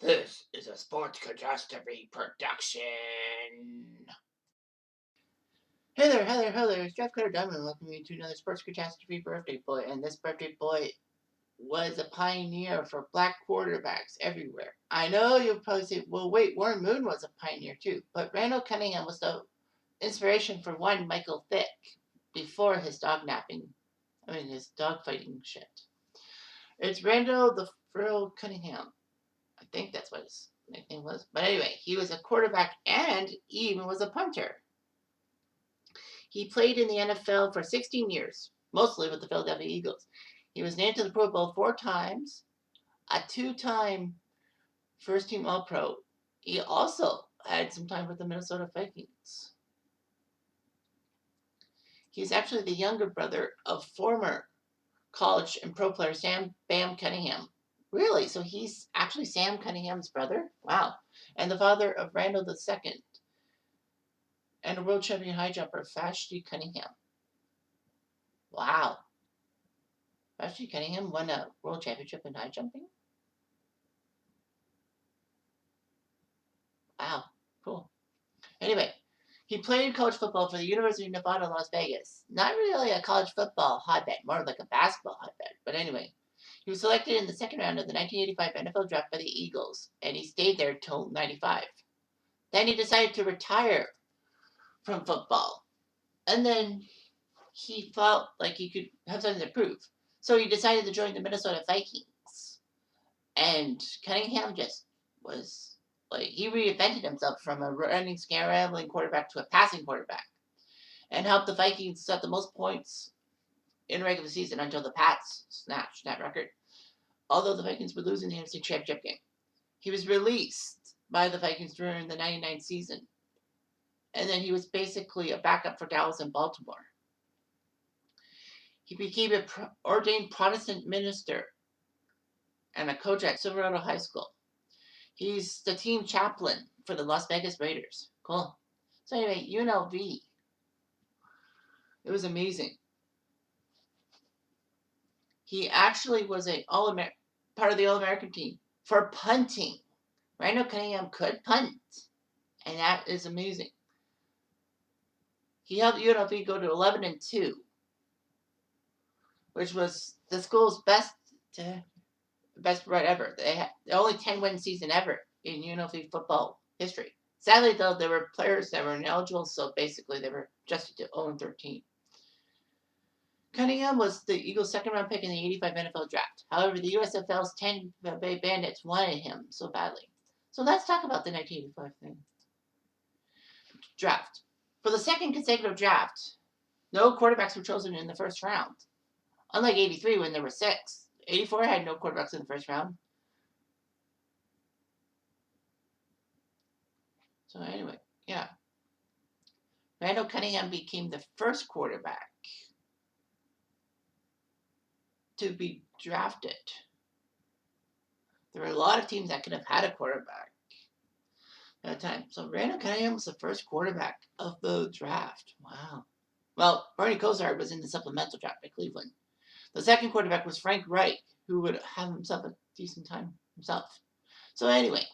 This is a Sports Catastrophe production. Hey there, It's Jeff Cutter Diamond welcoming you to another Sports Catastrophe birthday boy. And this birthday boy was a pioneer for black quarterbacks everywhere. I know you'll probably say, well, wait, Warren Moon was a pioneer too. But Randall Cunningham was the inspiration for one Michael Vick before his his dog fighting shit. It's Randall the Frill Cunningham. I think that's what his nickname was. But anyway, he was a quarterback and even was a punter. He played in the NFL for 16 years, mostly with the Philadelphia Eagles. He was named to the Pro Bowl 4 times, a 2-time first-team All-Pro. He also had some time with the Minnesota Vikings. He's actually the younger brother of former college and pro player Sam Bam Cunningham. Really? So he's actually Sam Cunningham's brother? Wow. And the father of Randall II and a world champion high jumper, Vashti Cunningham. Wow. Vashti Cunningham won a world championship in high jumping? Wow. Cool. Anyway, he played college football for the University of Nevada, Las Vegas. Not really a college football hotbed, more like a basketball hotbed. But anyway, he was selected in the second round of the 1985 NFL draft by the Eagles, and he stayed there till 95. Then he decided to retire from football. And then he felt like he could have something to prove. So he decided to join the Minnesota Vikings. And Cunningham just was like, he reinvented himself from a running, scrambling quarterback to a passing quarterback and helped the Vikings set the most points in regular season until the Pats snatched that record. Although the Vikings were losing the NFC Championship game. He was released by the Vikings during the 99 season. And then he was basically a backup for Dallas and Baltimore. He became an ordained Protestant minister and a coach at Silverado High School. He's the team chaplain for the Las Vegas Raiders. Cool. So anyway, UNLV. It was amazing. He actually was part of the All-American team for punting. Randall Cunningham could punt, and that is amazing. He helped UNLV go to 11-2, which was the school's best run ever. They had the only 10-win season ever in UNLV football history. Sadly, though, there were players that were ineligible, so basically they were adjusted to 0-13. Cunningham was the Eagles' second-round pick in the 85 NFL draft. However, the USFL's Tampa Bay Bandits wanted him so badly. So let's talk about the 1985 thing. Draft. For the second consecutive draft, no quarterbacks were chosen in the first round. Unlike 83 when there were 6. 84 had no quarterbacks in the first round. So anyway, yeah. Randall Cunningham became the first quarterback to be drafted. There were a lot of teams that could have had a quarterback at a time. So Randall Cunningham was the first quarterback of the draft. Wow. Well, Bernie Kosar was in the supplemental draft by Cleveland. The second quarterback was Frank Reich, who would have himself a decent time himself. So anyway,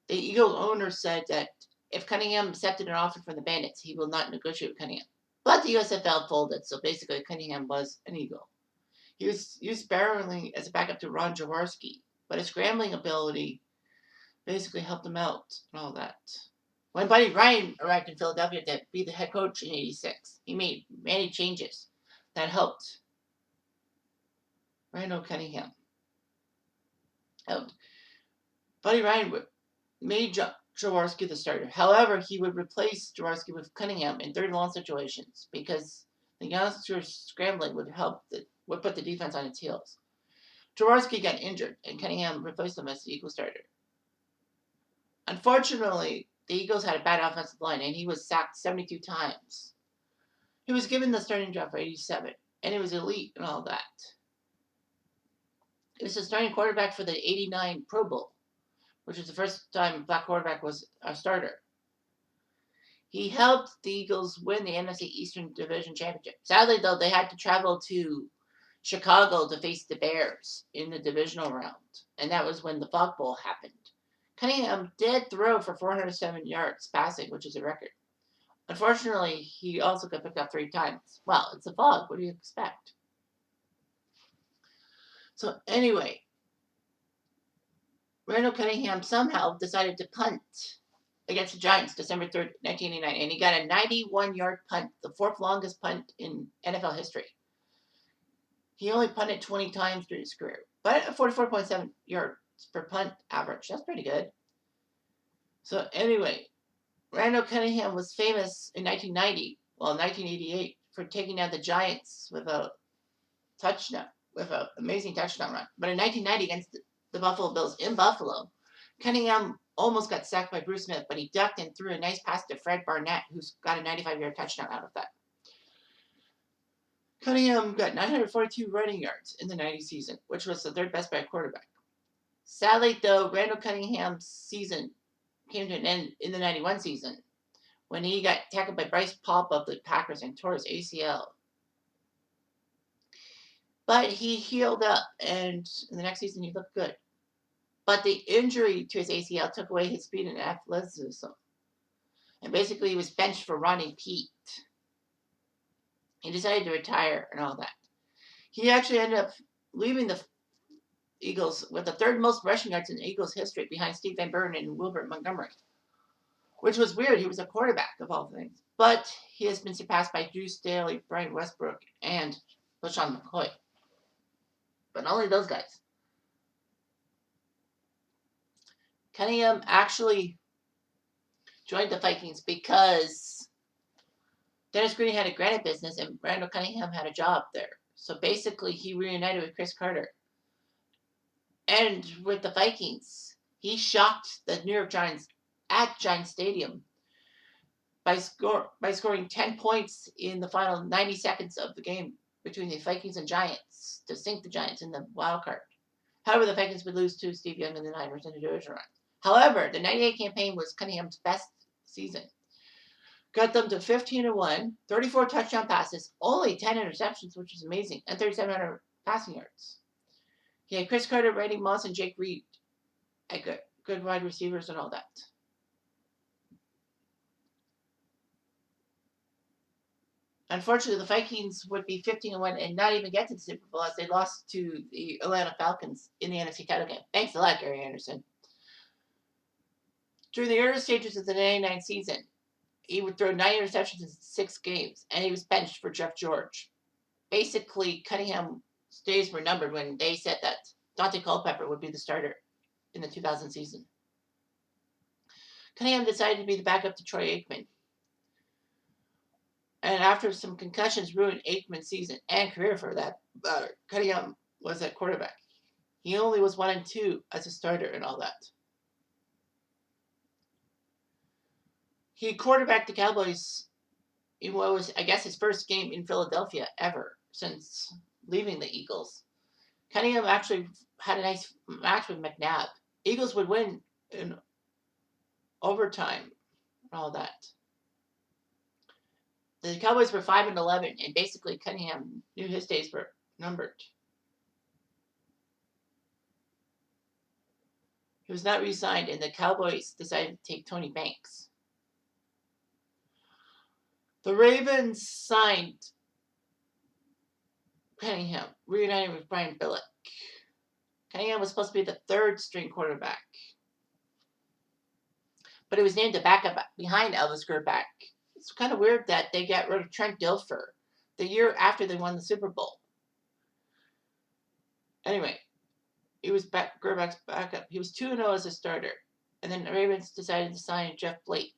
the Eagles owner said that if Cunningham accepted an offer from the Bandits, he will not negotiate with Cunningham. But the USFL folded, so basically Cunningham was an Eagle. He was used sparingly as a backup to Ron Jaworski, but his scrambling ability basically helped him out and all that. When Buddy Ryan arrived in Philadelphia to be the head coach in 86, he made many changes that helped Randall Cunningham out. Buddy Ryan made Jaworski the starter. However, he would replace Jaworski with Cunningham in third and long situations because the youngster's scrambling would put the defense on its heels. Jaworski got injured, and Cunningham replaced him as the Eagles starter. Unfortunately, the Eagles had a bad offensive line, and he was sacked 72 times. He was given the starting job for 87, and he was elite and all that. He was the starting quarterback for the 89 Pro Bowl, which was the first time a black quarterback was a starter. He helped the Eagles win the NFC Eastern Division Championship. Sadly, though, they had to travel to Chicago to face the Bears in the divisional round, and that was when the Fog Bowl happened. Cunningham did throw for 407 yards passing, which is a record. Unfortunately, he also got picked up 3 times. Well, it's a fog. What do you expect? So anyway, Randall Cunningham somehow decided to punt against the Giants December 3rd, 1989, and he got a 91-yard punt, the 4th longest punt in NFL history. He only punted 20 times during his career, but at 44.7 yards per punt average. That's pretty good. So anyway, Randall Cunningham was famous in 1988, for taking down the Giants with a touchdown, with an amazing touchdown run. But in 1990 against the Buffalo Bills in Buffalo, Cunningham almost got sacked by Bruce Smith, but he ducked and threw a nice pass to Fred Barnett, who's got a 95-yard touchdown out of that. Cunningham got 942 running yards in the 90 season, which was the 3rd best by a quarterback. Sadly, though, Randall Cunningham's season came to an end in the 91 season when he got tackled by Bryce Paup of the Packers and tore his ACL. But he healed up, and in the next season he looked good. But the injury to his ACL took away his speed and athleticism. And basically he was benched for Ronnie Pete. He decided to retire and all that. He actually ended up leaving the Eagles with the 3rd most rushing yards in Eagles history, behind Steve Van Buren and Wilbert Montgomery. Which was weird. He was a quarterback, of all things. But he has been surpassed by Drew Staley, Brian Westbrook, and LaShawn McCoy. But only those guys. Cunningham actually joined the Vikings because Dennis Green had a granite business and Randall Cunningham had a job there. So basically, he reunited with Chris Carter. And with the Vikings, he shocked the New York Giants at Giants Stadium by scoring 10 points in the final 90 seconds of the game between the Vikings and Giants to sink the Giants in the wild card. However, the Vikings would lose to Steve Young and the Niners in the division round. However, the 98 campaign was Cunningham's best season. Got them to 15-1, 34 touchdown passes, only 10 interceptions, which is amazing, and 3,700 passing yards. He had Chris Carter, Randy Moss, and Jake Reed at good wide receivers and all that. Unfortunately, the Vikings would be 15-1 and not even get to the Super Bowl as they lost to the Atlanta Falcons in the NFC title game. Thanks a lot, Gary Anderson. During the early stages of the 99 season, he would throw 9 interceptions in 6 games, and he was benched for Jeff George. Basically, Cunningham's days were numbered when they said that Dante Culpepper would be the starter in the 2000 season. Cunningham decided to be the backup to Troy Aikman. And after some concussions ruined Aikman's season and career for that matter, Cunningham was at quarterback. He only was 1-2 as a starter and all that. He quarterbacked the Cowboys in what was, I guess, his first game in Philadelphia ever since leaving the Eagles. Cunningham actually had a nice match with McNabb. Eagles would win in overtime and all that. The Cowboys were 5-11, and basically Cunningham knew his days were numbered. He was not re-signed, and the Cowboys decided to take Tony Banks. The Ravens signed Cunningham, reuniting with Brian Billick. Cunningham was supposed to be the 3rd string quarterback, but he was named a backup behind Elvis Grbac. It's kind of weird that they got rid of Trent Dilfer the year after they won the Super Bowl. Anyway, he was Gerbach's backup. He was 2-0 as a starter, and then the Ravens decided to sign Jeff Blake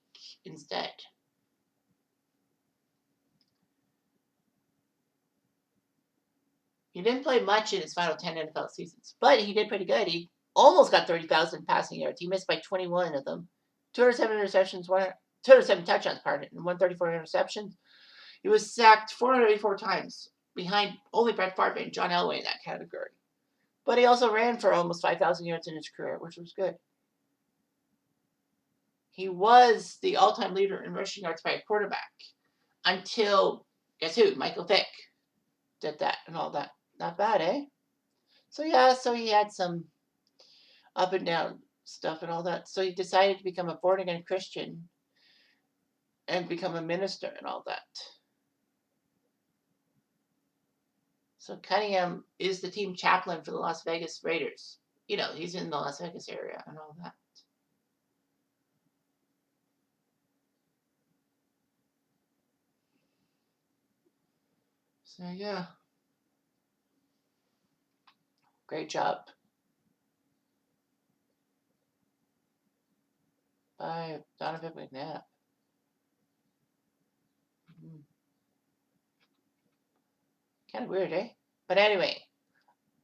instead. He didn't play much in his final 10 NFL seasons, but he did pretty good. He almost got 30,000 passing yards. He missed by 21 of them. 207 touchdowns, and 134 interceptions. He was sacked 484 times, behind only Brett Favre and John Elway in that category. But he also ran for almost 5,000 yards in his career, which was good. He was the all-time leader in rushing yards by a quarterback until, guess who? Michael Vick did that and all that. Not bad, eh? So yeah, so he had some up and down stuff and all that. So he decided to become a born again Christian and become a minister and all that. So Cunningham is the team chaplain for the Las Vegas Raiders. You know, he's in the Las Vegas area and all that. So yeah, great job by Donovan McNabb. Kind of weird, eh? But anyway,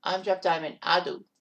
I'm Jeff Diamond. Adu.